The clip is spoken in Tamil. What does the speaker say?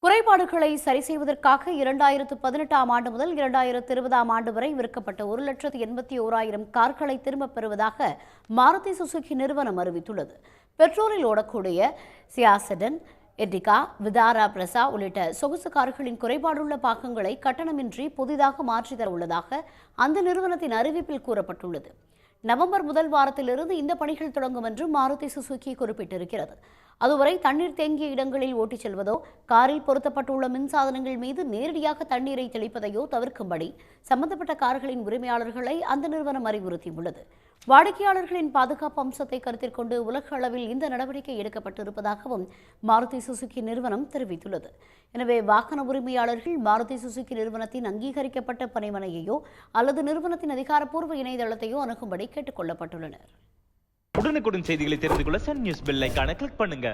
குறைபாடுகளை சரி செய்வதற்காக 2018ஆம் ஆண்டு முதல் 2020ஆம் ஆண்டு வரை விற்கப்பட்ட 1,81,000 கார்களை திரும்பப் பெறுவதாக மாருதி சுசுகி நிறுவனம் அறிவித்துள்ளது. பெட்ரோலில் ஓடக்கூடிய சியாசடன், எர்டிகா, விதாரா, பிரசா உள்ளிட்ட சொகுசு கார்களின் குறைபாடுள்ள பாகங்களை கட்டணமின்றி புதிதாக மாற்றித் தர உள்ளதாக அந்த நிறுவனத்தின் அறிவிப்பில் கூறப்பட்டுள்ளது. நவம்பர் முதல் வாரத்திலிருந்து இந்த பணிகள் தொடங்கும் என்று மாருதி சுசுகி குறிப்பிட்டிருக்கிறது. அதுவரை தண்ணீர் தேங்கிய இடங்களில் ஓட்டிச் செல்வதோ, காரில் பொருத்தப்பட்டுள்ள மின்சாதனங்கள் மீது நேரடியாக தண்ணீரை தெளிப்பதையோ தவிர்க்கும்படி சம்பந்தப்பட்ட கார்களின் உரிமையாளர்களை அந்த நிறுவனம் அறிவுறுத்தியுள்ளது. வாடிக்கையாளர்களின் பாதுகாப்பு அம்சத்தை கருத்தில் கொண்டு உலக அளவில் இந்த நடவடிக்கை எடுக்கப்பட்டிருப்பதாகவும் மாருதி சுசுகி நிறுவனம் தெரிவித்துள்ளது. எனவே வாகன உரிமையாளர்கள் மாருதி சுசுகி நிறுவனத்தின் அங்கீகரிக்கப்பட்ட பணிமனையையோ அல்லது நிறுவனத்தின் அதிகாரப்பூர்வ இணையதளத்தையோ அணுகும்படி கேட்டுக் கொள்ளப்பட்டுள்ளனர். உடனுக்குடன் செய்திகளை தெரிந்து கொள்ள சன் நியூஸ் பெல் ஐகானை கிளிக் பண்ணுங்க.